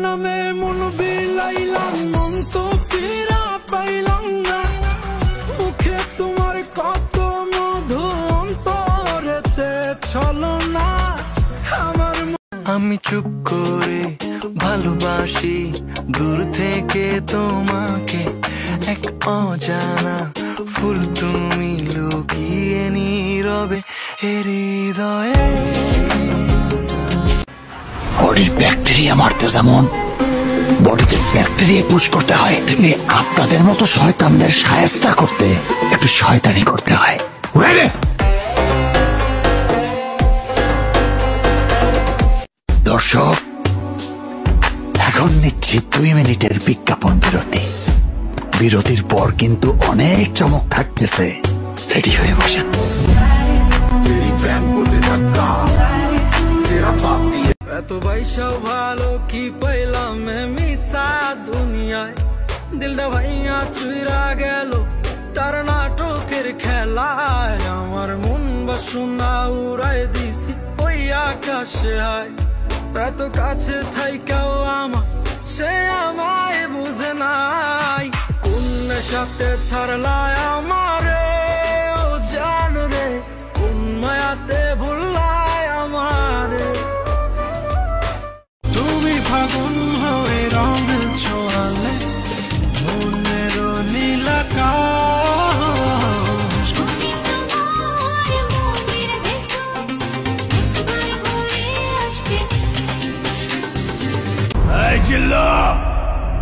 নামে মন বিলাইলাম মন তো ফিরা পাইলাম না মুখে তোমার কত মধু অন্তরেতে ছলো না আমার আমি চুপ করে ভালোবাসি দূর থেকে তোমাকে এক অজানা ফুল তুমি লুকিয়ে নীরবে হৃদয়ে বডির ব্যাকটেরিয়া মারতে যেমন বডিতে ব্যাকটেরিয়া পুশ করতে হয় তেমনি আপনাদের মতো শয়তানদের শায়েস্তা করতে একটু শয়তানি করতে হয়। দর্শক এখন নিচ্ছি 2 মিনিটের বিজ্ঞাপন বিরতি। বিরতির পর কিন্তু অনেক চমক থাকতেছে, রেডি হয়ে বসেন। এত পয়সাও ভালো কি পাইলাম মিছা দুনিয়ায় দিলটা ভাইয়া চুইরা গেল তার নাটকের খেলায় আমার মন বাসনা উড়াই দিছি ওই আকাশে আয় এত কাছে থাইকাও আমার সে আমায় বুঝে নাই কোন নেশাতে ছাড়লায় আমারে ও জান রে কোন মায়াতে ভুললায় আমারে তুমি ফাগুন হয়ে রং ছোঁয়ালে মনের নীলাকাশ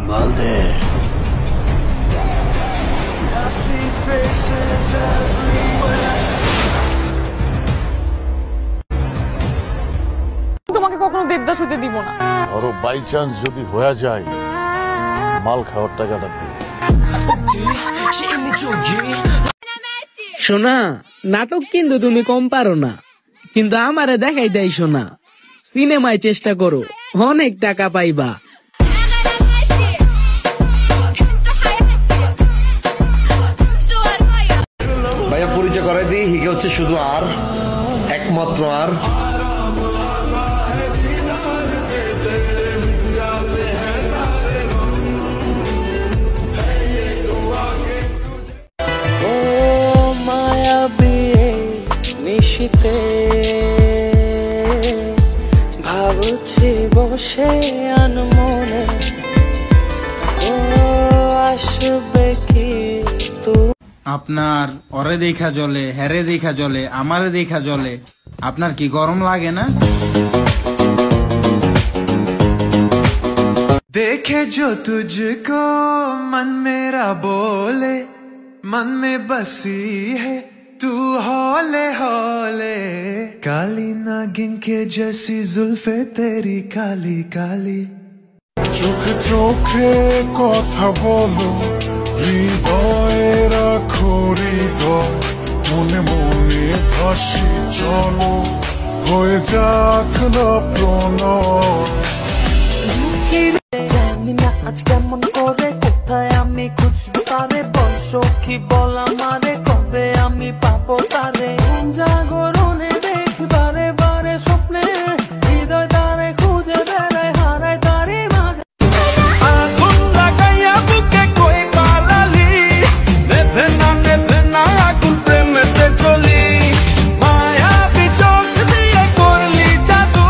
মালদে তোমাকে কখনো দেবদাস হতে দিব না। ধরো বাই চান্স যদি হয়ে যায় মাল খাওয়ার টাকাটা দিই। সোনা নাটক কিন্তু তুমি কম পারো না, কিন্তু আমারে দেখাই দেয় সোনা সিনেমায় চেষ্টা করো অনেক টাকা পাইবা। ভাইয়া পরিচয় করাই দিই, হিগে হচ্ছে শুধু আর একমাত্র আর নিশিতে ভাবছি বসে আনমনে ও আসবে কি তো আপনার ওরে দেখা জলে হেরে দেখা জলে আমারে দেখা জলে আপনার কি গরম লাগে না? देखे जो तुझको मन मेरा बोले मन में बसी है तू हौले हौले काली नागिन के जैसी जुल्फे तेरी काली काली চোখে চোখে কথা বলো হৃদয়ে রাখো হৃদয় মনে মনে ভাসি চলো হয়ে যাক না প্রণয়। জানি না আজ কেমন করে কোথায় আমি খুঁজবো তারে বল সখী বল আমারে কবে আমি পাবো তারে জাগরণে দেখি বারে বারে স্বপ্নে হৃদয় তারে খুঁজে বেড়ায় হারায় তারে মাঝে আগুন লাগাইয়া বুকে কই পালালি নেভে না আগুন প্রেমেতে চলি মায়া বিচোখ দিয়ে করলি জাদু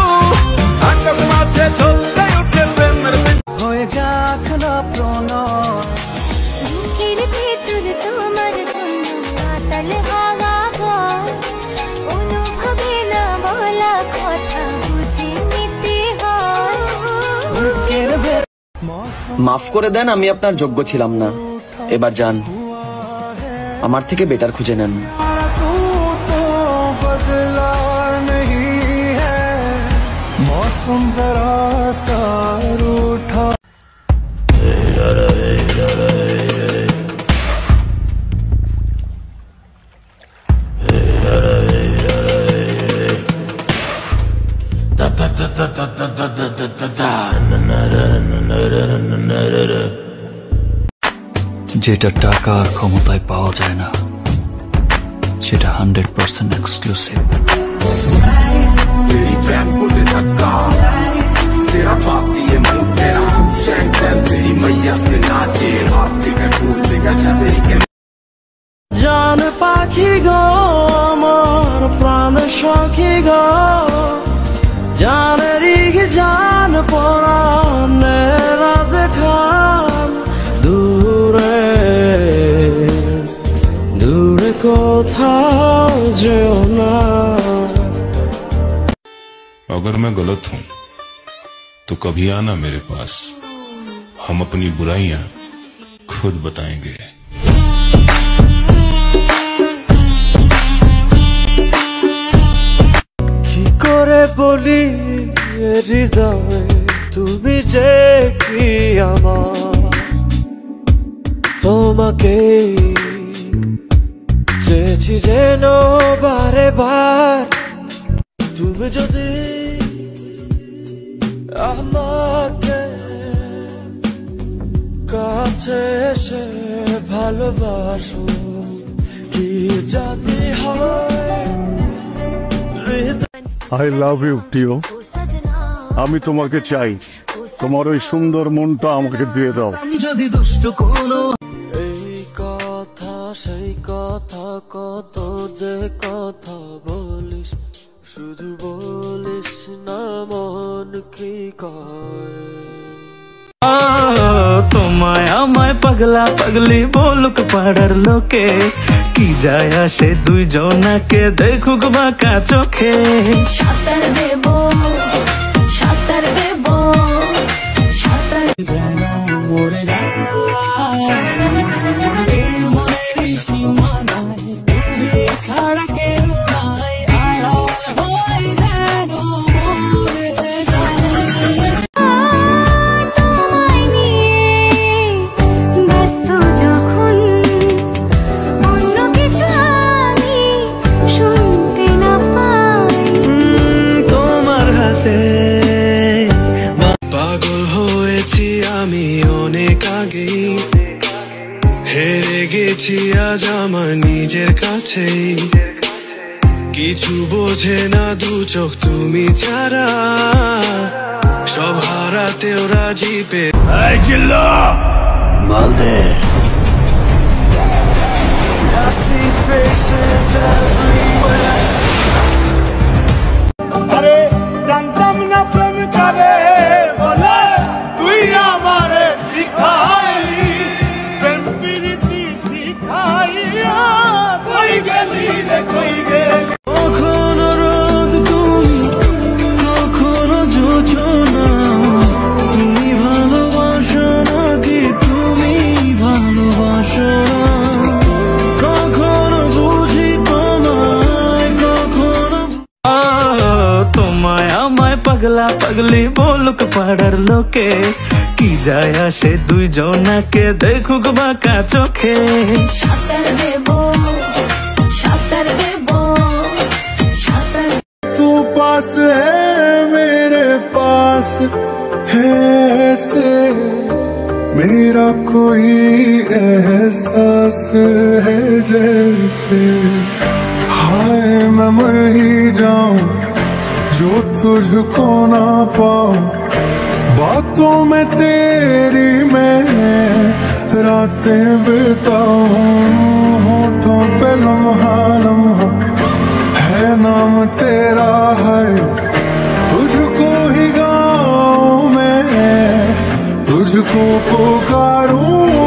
আকাশ মাঝে ঝলকে উঠে প্রেমের হয়ে যাক না প্রণয় বুকের ভেতর তোমার জন্য মাতাল হাওয়া বয় অনুভবে না বলা কথা বুঝে নিতে হয় বুকের ভেতর মাফ করে দেন, আমি আপনার যোগ্য ছিলাম না। এবার যান, আমার থেকে বেটার খুঁজে নেন। बदला नहीं है मौसम जरा सा रूठा যেটা টাকা আর ক্ষমতায় পাওয়া যায় না সেটা 100% এক্সক্লুসিভ। तेरी बहन को दे धक्का तेरा बाप दिए मुंह तेरा সখী গো জানেরই জান পরাণের দেখান দূরে দূরে কোথাও যেও না। अगर मैं गलत हूं तो कभी आना मेरे पास, हम अपनी बुराइयां खुद बताएंगे। কি করে বলি হৃদয়ে তুমি যে কি আমার, তোমাকে চেয়েছি যেন বারে বার। তুমি যদি আমাকে কাছে এসে ভালোবাসো, কি জানি হয় আই লাভ ইউ টিও। আমি তোমাকে চাই, তোমার ওই সুন্দর মনটা আমাকে দিয়ে দাও। যদি দুষ্ট কোনো এই কথা সেই কথা, কত যে কথা বলিস, শুধু বলিস না মন কি কয়। তোমায় আমায় পাগলা পাগলি বলুক পাড়ার লোকে, কি যায় আসে দুইজনাকে দেখুক বাঁকা চোখে। সাঁতার দেব সাঁতার দেব সাঁতার যেন মরে যায় এই মনেরই সীমানায়, তুমি ছাড়া কেউ নাই, আড়াল হয়ে যেন মরে যায়। তোমায় নিয়ে ব্যস্ত যখন অন্য কিছু আমি শুনতে না পাই, তোমার হাতে পাগল হয়েছি আমি অনেক আগেই, হেরে গেছি আজ আমার নিজের কাছেই। কিছু বোঝে না দু চোখ তুমি ছাড়া, সব হারাতেও রাজি পে মালদে আরে জানতাম না প্রেম করে বলে, তুই আমারে শিখাইলি প্রেম প্রীতি শিখাইয়া, কই গেলি রে কই গেলি। কখনো রোদ তুমি কখনো জোছনা, তুমি ভালোবাসো নাকি তুমি ভালোবাসো না, কখনো বুঝি তোমায় কখনো। তোমায় আমায় পাগলা পাগলি বলুক পাড়ার লোকে, কি যায় আসে দুইজনাকে দেখুক বাঁকা চোখে। সাঁতার দেব সাঁতার দেব সাঁতার तू पास है मेरे पास है ऐसे, मेरा कोई एहसास है जैसे, हाय मैं मर ही जाऊं जो तुझको ना पाऊं, बातों में तेरी मैं रातें बिताऊं, होठों पे लम्हा लम्हा है नाम तेरा है, तुझको ही गाऊं मैं तुझको पुकारूं।